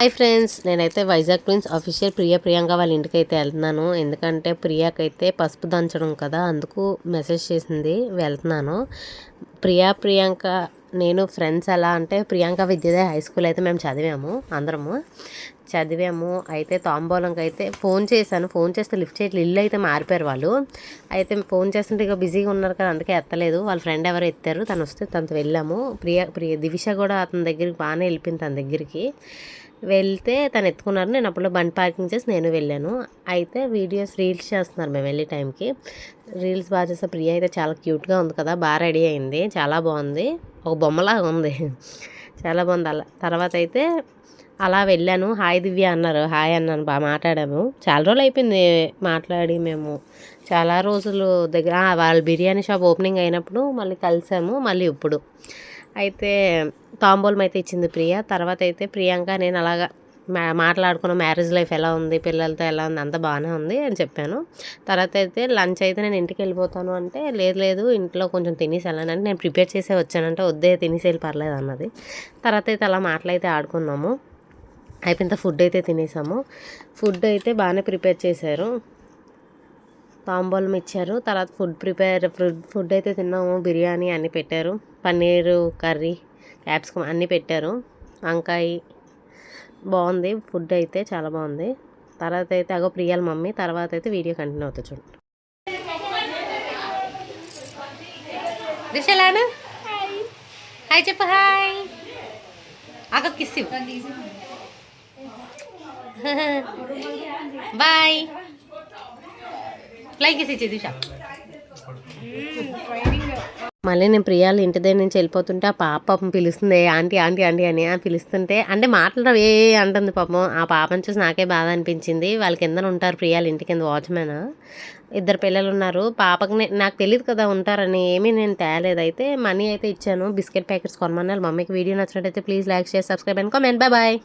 Hi friends, నేనైతే Vizag prince official Priyanka వాళ్ళ ఇంటికి అయితే వెళ్తున్నాను. ఎందుకంటే ప్రియాకైతే పసుపు దంచడం కదా, అందుకు మెసేజ్ చేసింది, వెళ్తున్నాను. ప్రియాంక నేను ఫ్రెండ్స్ ఎలా అంటే ప్రియాంక విద్యోదయ హై స్కూల్ అయితే మేము చదివాము. అయితే తాంబూలంకి అయితే ఫోన్ చేశాను. ఫోన్ చేస్తే లిఫ్ట్ చేయట్లేదు. ఇల్లు అయితే మారిపోయారు వాళ్ళు. అయితే ఫోన్ చేస్తుంటే ఇక బిజీగా ఉన్నారు కదా, అందుకే ఎత్తలేదు. వాళ్ళ ఫ్రెండ్ ఎవరు ఎత్తారు, తను వస్తే తనతో వెళ్ళాము. దివిష కూడా అతని దగ్గరికి బాగానే వెళ్ళిపోయింది. తన దగ్గరికి వెళ్తే తను ఎత్తుకున్నారు. నేను అప్పుడు బండి పార్కింగ్ చేసి నేను వెళ్ళాను. అయితే రీల్స్ చేస్తున్నారు మేము వెళ్ళే టైంకి. రీల్స్ బాగా చేస్తే ప్రియ అయితే చాలా క్యూట్గా ఉంది కదా, బాగా రెడీ అయింది, చాలా బాగుంది, ఒక బొమ్మలాగా ఉంది, చాలా బాగుంది. అలా తర్వాత అయితే అలా వెళ్ళాను. హాయ్ దివ్య అన్నారు, హాయ్ అన్నాను, బాగా మాట్లాడాము. చాలా రోజులు అయిపోయింది మాట్లాడి, మేము చాలా రోజులు దగ్గర వాళ్ళ బిర్యానీ షాప్ ఓపెనింగ్ అయినప్పుడు మళ్ళీ కలిసాము, మళ్ళీ ఇప్పుడు అయితే తాంబూలం అయితే ఇచ్చింది ప్రియ. తర్వాత అయితే ప్రియాంక నేను అలాగా మాట్లాడుకున్న మ్యారేజ్ లైఫ్ ఎలా ఉంది, పిల్లలతో ఎలా ఉంది, అంతా బాగానే ఉంది అని చెప్పాను. తర్వాత అయితే లంచ్ అయితే నేను ఇంటికి వెళ్ళిపోతాను అంటే, లేదు ఇంట్లో కొంచెం తినేసి వెళ్ళాను అంటే, నేను ప్రిపేర్ చేసే వచ్చానంటే, వద్దే తినేసి వెళ్ళి పర్లేదు అన్నది. తర్వాత అయితే అలా మాటలైతే ఆడుకున్నాము. అయిపోయిన ఫుడ్ అయితే తినేసాము. ఫుడ్ అయితే బాగానే ప్రిపేర్ చేశారు, తాంబూలం ఇచ్చారు. తర్వాత ఫుడ్ అయితే తిన్నాము. బిర్యానీ అన్నీ పెట్టారు, పన్నీరు కర్రీ, క్యాప్సికమ్ అన్నీ పెట్టారు, వంకాయ, బాగుంది ఫుడ్ అయితే, చాలా బాగుంది. తర్వాత అయితే అగో ప్రియాల మమ్మీ. తర్వాత అయితే వీడియో కంటిన్యూ అవుతుంది, చూడండి. దిశలాను హాయ్ చెప్పు, హాయ్ అగో కిస్ బాయ్ లైక్ ఇచ్చి దిశ. మళ్ళీ నేను ప్రియాల ఇంటి దగ్గర నుంచి వెళ్ళిపోతుంటే ఆ పాపం పిలుస్తుంది, ఆంటీ ఆంటీ ఆంటీ అని పిలుస్తుంటే, అంటే మాట్లాడడం అంటుంది పాపం. ఆ పాపను చూసి నాకే బాధ అనిపించింది. వాళ్ళ కింద ఉంటారు ప్రియాల ఇంటి కింద వాచ్మెన్, 2 పిల్లలు ఉన్నారు. పాపకి నాకు తెలియదు కదా ఉంటారని, ఏమీ నేను తేలేదు. అయితే మనీ అయితే ఇచ్చాను, బిస్కెట్ ప్యాకెట్స్ కొనమన్నారు మమ్మీకి. వీడియో నచ్చినట్టయితే please like, share, subscribe and comment. Bye.